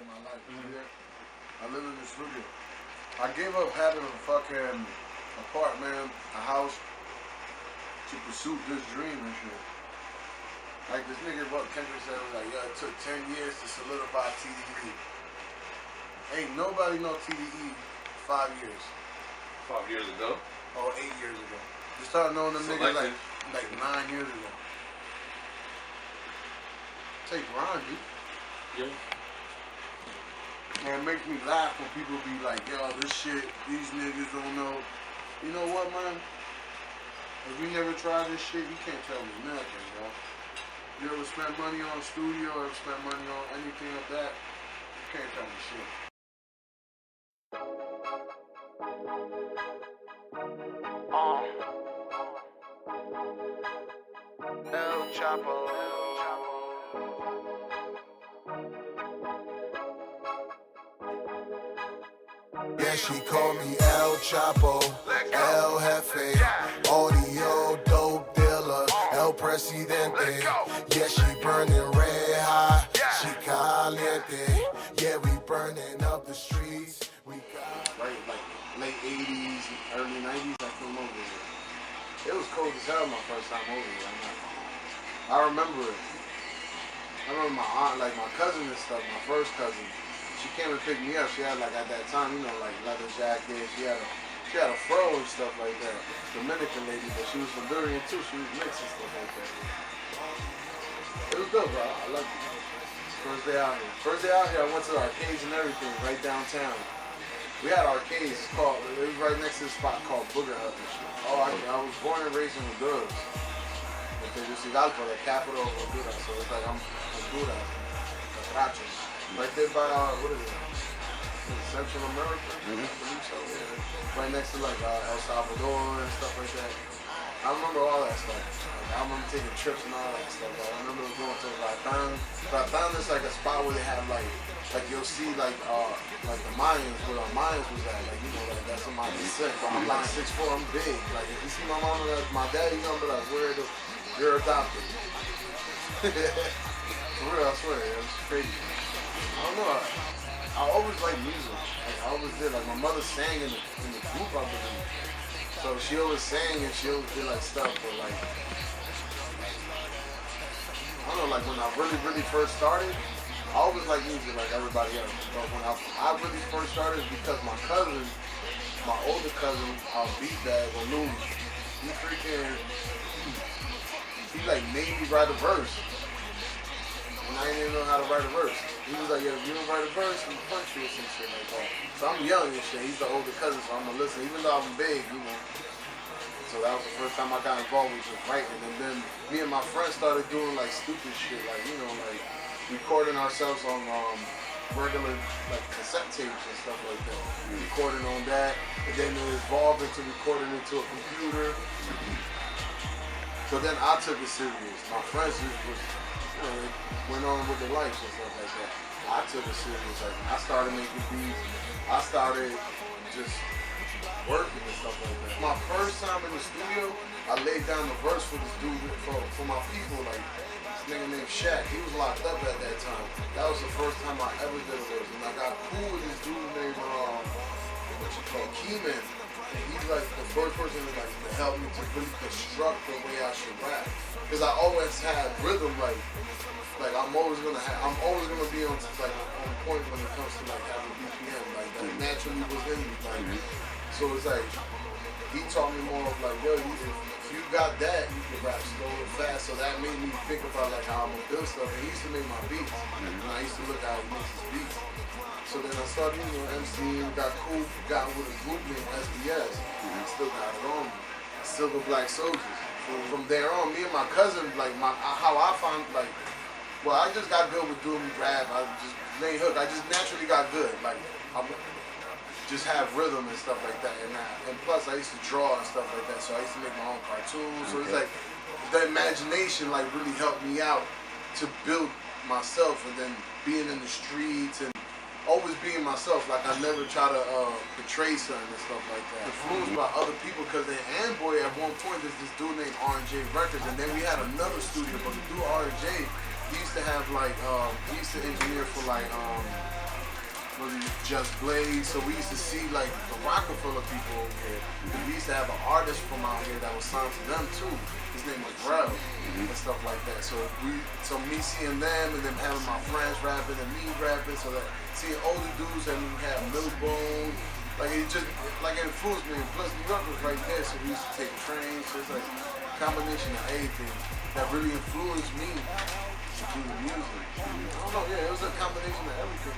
in my life. Yeah. I live in the studio. I gave up having a fucking apartment, a house, to pursue this dream and shit. Like this nigga, what Kendrick said, was like, yo, it took 10 years to solidify TDE. Ain't nobody know TDE 5 years. 5 years ago? Or 8 years ago. You started knowing them niggas like 9 years ago. Take grind, dude. Yeah. And it makes me laugh when people be like, yo, this shit, these niggas don't know. You know what, man? If you never tried this shit, you can't tell me nothing, yo. You ever spent money on a studio or spent money on anything like that? You can't tell me shit. El Chapo. Yeah, she called me El Chapo, El Jefe, audio dope dealer, El Presidente. Yeah, she burning red hot, she caliente. Yeah, we burning up the streets. We got right, like late 80s, early 90s, I came over here. It was cold as hell my first time over here. I remember it. I remember my aunt, like my cousin and stuff, my first cousin. She came and picked me up. She had like at that time, you know, like leather jacket. She had a fro and stuff like that. Dominican lady, but she was Honduran too. She was mixed and stuff like that. It was good, bro. I loved it. First day out here. First day out here, I went to the arcades and everything right downtown. We had arcades. It was right next to the spot called Booger Hut and shit. Oh, I was born and raised in Honduras. Tegucigalpa, the capital of Honduras. So it's like I'm Honduras, Catracho. Right there by, what is it? Central America? I believe so, yeah. Right next to like El Salvador and stuff like that. I remember all that stuff. Like, I remember taking trips and all that stuff. Like, I remember going to Ratan. Ratan is like a spot where they have like you'll see like the Mayans, where the Mayans was at. Like, you know, like that's my descent. But I'm like 6'4", I'm big. Like if you see my mama, my daddy, you know, but like, you're adopted. For real, I swear, it's crazy. I don't know. I always liked music. Like, I always did. Like my mother sang in the group I was in. So she always sang and she always did like stuff. But like, I don't know. Like when I really first started, I always liked music like everybody else. But when I really first started, because my cousin, my older cousin, Beat Bag or Lou, he like made me write a verse. And I didn't even know how to write a verse. He was like, yo, if you don't write a verse, I'm gonna punch you or some shit like that. So I'm young and shit. He's the older cousin, so I'm gonna listen, even though I'm big, you know. So that was the first time I got involved with just writing. And then me and my friends started doing like stupid shit, like, you know, like recording ourselves on regular like cassette tapes and stuff like that. Recording on that, and then it evolved into recording into a computer. So then I took it serious. My friends was went on with their lives and stuff like that. I took it serious. Like, I started making beats. I started just working and stuff like that. My first time in the studio, I laid down the verse for this dude, for my people. Like, this nigga named Shaq, he was locked up at that time. That was the first time I ever did a verse. And I got cool with this dude named, Keyman. And he's like the first person to help me to really construct the way I should rap. Because I always had rhythm, like I'm always gonna be on point when it comes to like having BPM, like that naturally was in me. Like, so it's like he taught me more of like, yo, if you got that, you can rap slow and fast. So that made me think about like how I'm gonna build stuff. And he used to make my beats, and I used to look how he makes his beats. So then I started, MCing, got cool, got with a group named SBS. I still got it on me. Silver Black Soldiers. So from there on, me and my cousin, like how I found I just got good with doing rap. I just laid hook. I just naturally got good. Like I just have rhythm and stuff like that. And plus I used to draw and stuff like that. So I used to make my own cartoons. So it's like the imagination like really helped me out to build myself, and then being in the streets and always being myself. Like I never try to portray something and stuff like that. Influenced by other people, because in Amboy at one point there's this dude named R&J Records, and then we had another studio, but the dude R&J, he used to have he used to engineer for for the Just Blaze. So we used to see like the Rockefeller people over here. And we used to have an artist from out here that was signed to them too. His name was Rel and stuff like that. So me seeing them and then having my friends rapping and me rapping, so that seeing older dudes and we had Millbone, like it influenced me. And plus New York was right there, so we used to take trains. So it's like a combination of everything that really influenced me to do the music. I don't know, yeah, it was a combination of everything.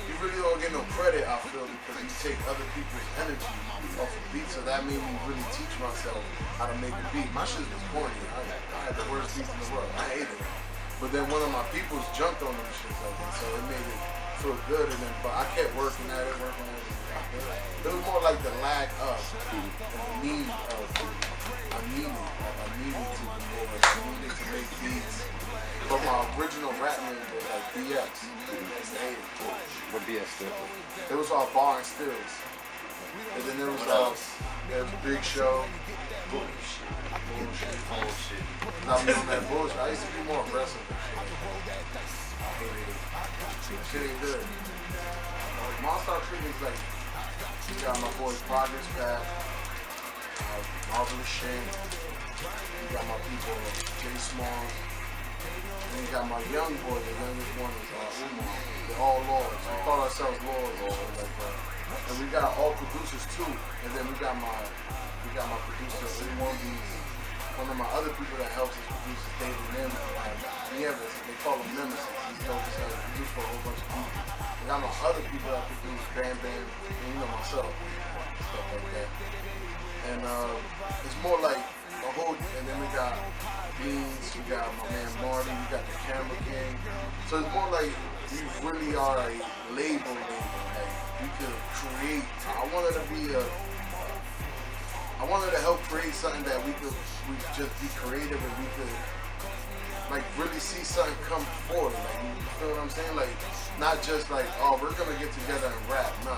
You really don't get no credit, I feel, because you take other people's energy off the beat. So that made me really teach myself how to make a beat. My shit was corny. I had the worst beats in the world. I hated it. But then one of my peoples jumped on them shit like that, so it made it feel good. And then, but I kept working at it. It was more like the lack of and the need of. I needed to make beats. But my original rap name was like BX. What BX stood for? It was all bar and stills. And then there was Big Show. Bullshit. Now we on that bullshit. I used to be more aggressive and shit. Shit ain't good. Monstarr Beatz is like, you got my boys Progress Path, Marvelous Shane. You got my people Jay Small. And you got my young boy, the youngest one is Umar. They're all lords. We call ourselves lords or something like that. And we got all producers too. And then we got my producer, one of my other people that helps us produce is David Nim. They call him Nemesis. He's dope as hell. He produced for a whole bunch of people. We got my other people that produce Bam Bam, and myself, stuff like that. And it's more like a whole, and then we got Beans, we got my man Marty, we got the Camera King. So it's more like we really are a label. Like we could create. I wanted to help create something that we just be creative and we could like really see something come forward. Like you feel what I'm saying? Like not just like, oh, we're gonna get together and rap. No.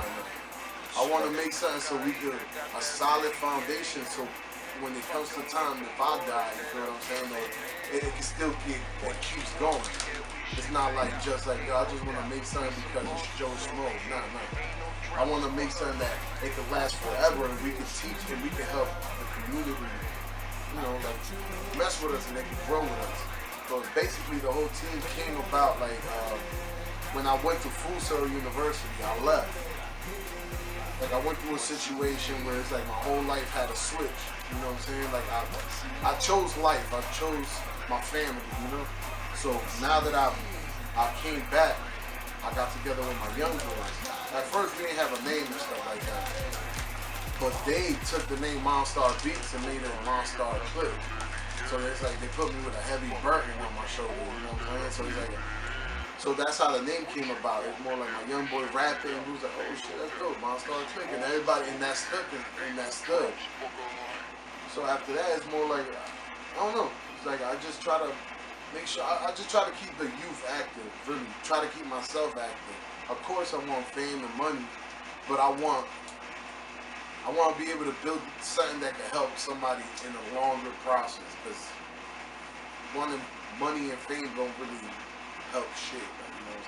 I want to make something so we could a solid foundation. So when it comes to time, if I die, you feel what I'm saying? Like, it can still keeps going. It's not like just like, yo, I just want to make something because it's Joe Schmo. Nah. I want to make something that it can last forever and we can teach and we can help the community, like mess with us and they can grow with us. So basically the whole team came about like when I went to Full Sail University, I left. Like I went through a situation where it's like my whole life had a switch. You know what I'm saying? Like I chose life. I chose my family. So now that I came back, I got together with my young boys. At first we didn't have a name and stuff like that, but they took the name Monstarr Beatz and made it Monstarr Clip. So it's like they put me with a heavy burden on my shoulder. You know what I'm saying? So it's like. So that's how the name came about. It's more like my young boy rapping, who's like, oh shit, that's dope, Monstarr Click, and everybody in that stood. So after that, it's more like, I don't know. It's like I just try to make sure, I just try to keep the youth active, really. Try to keep myself active. Of course I want fame and money, but I want to be able to build something that can help somebody in a longer process, because wanting money and fame don't really help shit, like, you know what I'm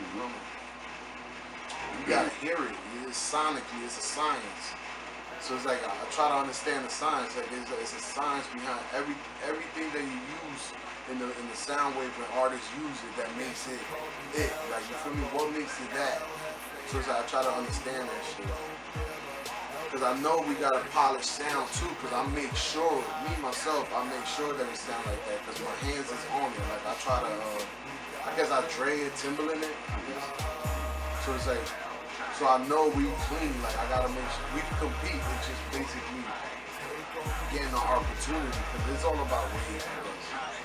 saying? You gotta hear it. It's sonically, it's a science. So it's like I try to understand the science. Like it's a science behind everything that you use in the sound wave when artists use it that makes it. Like you feel me? What makes it that? So it's like I try to understand that shit. Cause I know we got a polished sound too. Cause I make sure, myself, I make sure that it sound like that. Cause my hands is on it. Like I try to. I guess I Dre and Timberland it. So it's like, so I know we clean. Like I gotta make sure we can compete. It's just basically getting an opportunity, because it's all about wave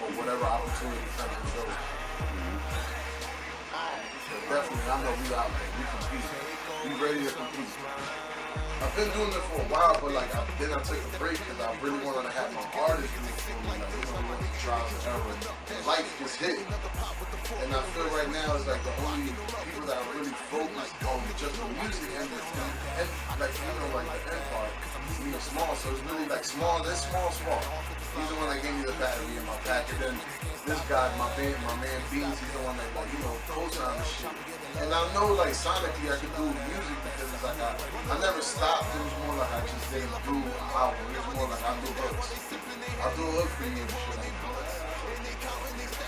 or whatever opportunity comes and goes. So definitely, I know we out there. We compete. We ready to compete. I've been doing it for a while, but like then I took a break because I really wanted to have my artists do it for me. Like trials and errors. Life just hit. And I feel right now it's like the only people that are really focused on just the music and like like the end part. Small, so it's really like small. He's the one that gave me the battery in my pack. And then this guy, my man Beans, he's the one that co-signed the shit. and I know like sonically I could do music because it's like I never stopped. It was more like I just didn't do an album. It was more like I do hooks. I'll do a hook for you and shit like that.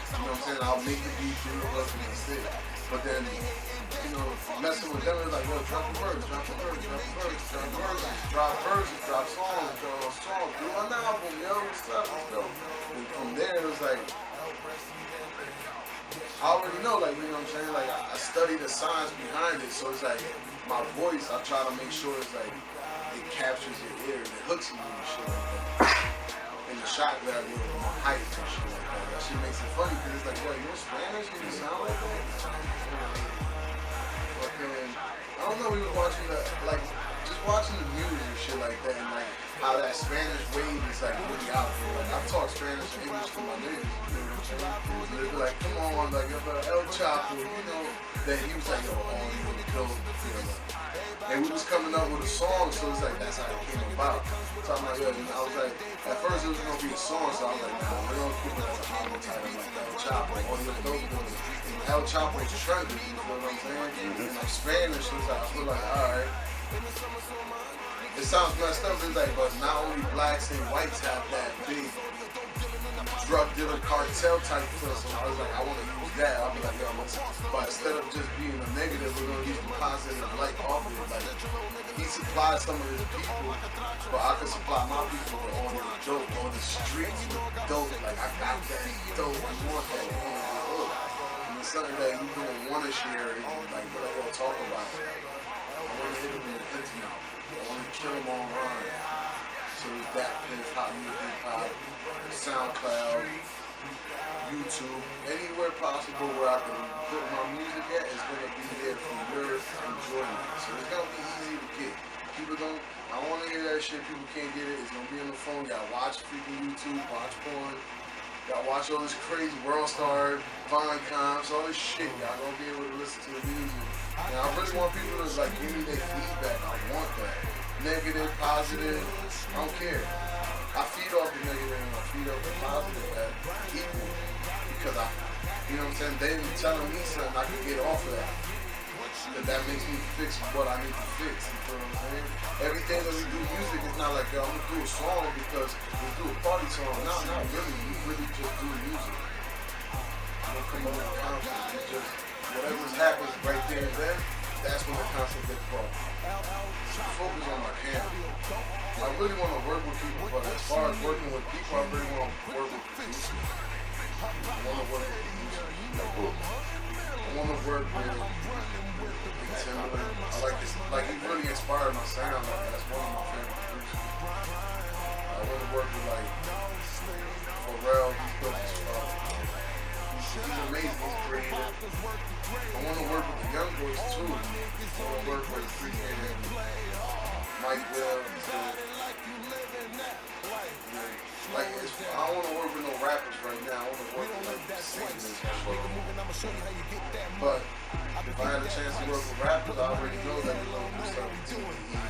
You know what I'm saying? I'll make the beat, do the hook, and that's it. But then, you know, messing with them is like, yo, drop the verse, drop the verse, drop the verse, drop verses, drop verses, drop songs, drop songs, do an album, yo, what's up, yo. And from there, it was like, I already know, like, you know what I'm saying? Like, I study the science behind it, so it's like, my voice, I try to make sure it's like, it captures your ear, and it hooks you and shit like that. And the shock value of my height and shit like that. That shit makes it funny, because it's like, yo, you're Spanish and you sound like that? Fucking, I don't know, we were watching the, like, just watching the news and shit like that, and like, how that Spanish wave is like really out there. Like, I talk Spanish and English to my niggas, you know what I'm saying? They'd be like, come on, like, El Chapo, you know, that he was like, yo, you dope, you know. And we was coming up with a song, so it's like, that's how it came about. So I'm like, yo, you know, I was like, at first it was gonna be a song, so I was like, nah, we don't keep it as an album title like El Chapo, all the dope boys. El Chapo is trending, you know what I'm saying? And I'm Spanish, so it's like, I feel like, alright. It sounds messed up, it's like, but not only blacks and whites have that big drug dealer cartel type feel, so I was like, I want to use that. I'll be like, yo, but instead of just being a negative, we're going to use the positive light off of it. Like, he supplies some of his people, but I can supply my people with all the dope, on the streets with dope. Like, I got that dope, I want that. And it's something that you don't want to share, and like, what I want to talk about. I want to hit him in the internet. I want to kill him online. So it's that, hip-hop, hip-hop, SoundCloud, YouTube, anywhere possible where I can put my music at is going to be there for your enjoyment. So it's going to be easy to get. People don't, I want to hear that shit, people can't get it. It's going to be on the phone. Y'all watch freaking YouTube, watch porn. Y'all watch all this crazy Monstarr, Vine comps, all this shit. Y'all going to be able to listen to the music. And I really want people to like give me their feedback. I want that. Negative, positive, I don't care. I feed off the negative and I feed off the positive at equal. Because you know what I'm saying, they been telling me something I can get off of that. But that makes me fix what I need to fix, you know what I'm saying? Everything that we do music is not like, yo, I'm gonna do a song because we do a party song. Not really, we really just do music. I'm gonna come up with a concept, it's just, whatever happens right there and then, that's when the concept gets brought. Focus on my camera. I really want to work with people, but as far as working with people, I really want to work with producers. I want to work with producers. I want to work with Timberland. I like this. Like, he really inspired my sound. Like, that's one of my favorite producers. I want to work with like Pharrell. He's built this stuff. He's amazing. He's creative. I want to work with the young boys too. I want to work with freaking Mike Will. Like, I don't want to work with no rappers right now. I want to work with like singers and shit. But if I had a chance to work with rappers, I already know that we're going to do something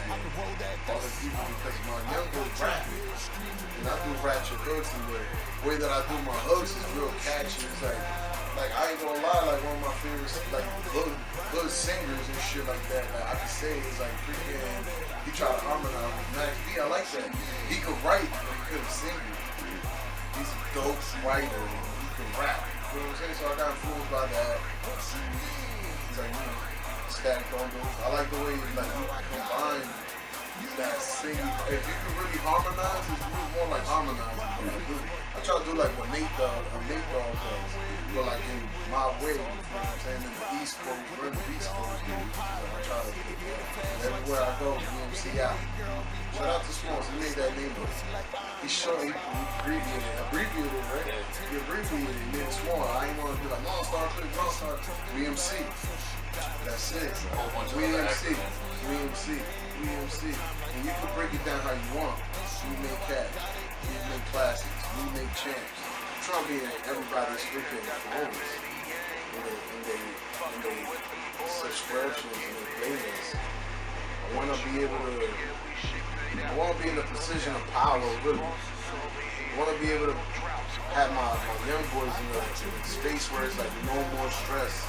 other people because my young boys rap. And I do ratchet hooks, and the way that I do my hooks is real catchy. It's like I ain't gonna lie, like one of my favorites, like good singers and shit like that. Like I can say is like freaking, he tried to harmonize with Max B. I like that. He could write, but he couldn't sing. He's a dope writer. He can rap. You know what I'm saying? So I got influenced by that. He's like, you know, Static Bundle. I like the way like you combine that singing. If you can really harmonize, it's more like harmonizing. I try to do like what Nate does, but like in my way, you know what I'm saying? In the East Coast, we're in the East Coast, I try to do that. Everywhere I go, WeMC out. Shout out to Smalls, he made that name. He's showing, he abbreviated, right? He abbreviated, he made it small. I ain't want to be like, Monstarr, WeMC. That's it. WeMC. And you can break it down how you want. We make cash. We make classics. We make champs. I'm trying to be in everybody's freaking performance. In their subscriptions and their playlists. I want to be in a position of power, really. I want to be able to have my young boys in a space where it's like no more stress.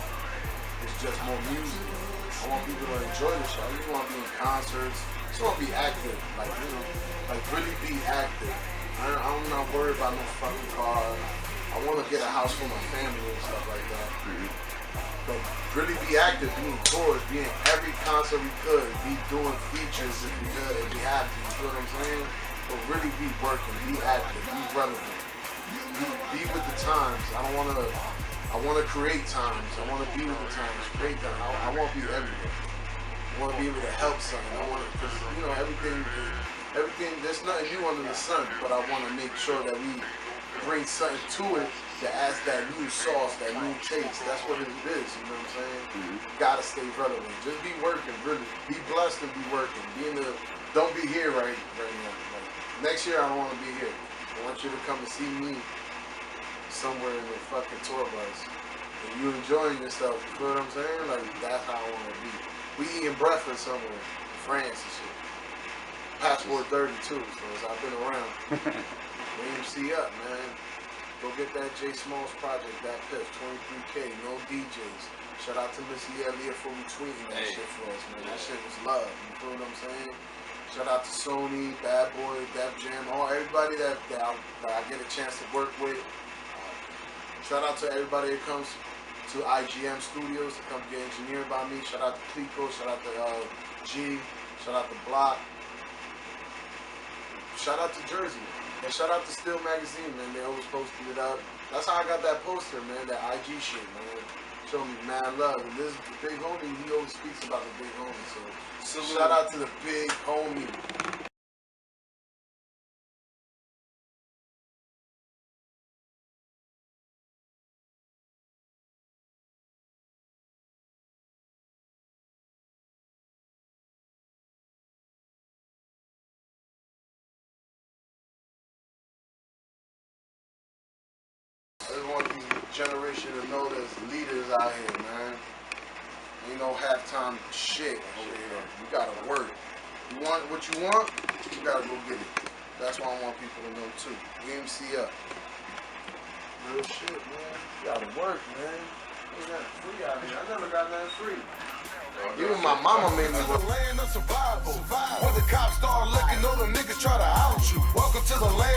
It's just more music. I want people to enjoy the show. I just want to be in concerts. I just want to be active, like, you know, like really be active. I'm not worried about no fucking car. I want to get a house for my family and stuff like that. But really be active, be in tours, be in every concert we could, be doing features if we could, if we have to, you feel what I'm saying? But really be working, be active, be relevant, be with the times. I want to create times. I want to be with the times, create them. I want to be everywhere. I want to be able to help something. I want to, because, you know, everything, there's nothing new under the sun, but I want to make sure that we bring something to it that adds that new sauce, that new taste. That's what it is, you know what I'm saying? Gotta stay relevant. Just be working, really. Be blessed and be working. Don't be here right now. Like, next year I don't want to be here. I want you to come and see me somewhere in the fucking tour bus. And you enjoying yourself, you feel what I'm saying? Like, that's how I want to be. We eating breakfast somewhere in France and shit. Passport 32, so I've been around. WeMC up, man. Go get that J Smalls project, that piff, 23K, no DJs. Shout out to Missy Elliott for retweeting that shit for us, man. That shit was love, you feel what I'm saying? Shout out to Sony, Bad Boy, Def Jam, everybody that I get a chance to work with. Shout out to everybody that comes to IGM Studios to come get engineered by me. Shout out to Clico, shout out to G, shout out to Block. Shout out to Jersey. And shout out to Steel Magazine, man. They always posted it up. That's how I got that poster, man. That IG shit, man. Show me mad love. And this the big homie, he always speaks about the big homie. So shout out to the big homie. I just want these generation to know there's leaders out here, man. Ain't no halftime shit over here. You gotta work. You want what you want, you gotta go get it. That's what I want people to know too. WeMC up. Real shit, man. You gotta work, man. Ain't nothing free out here. I never got nothing free. Even my mama made me work. Land of survival. When the cops start looking, know the niggas try to out you. Welcome to the land.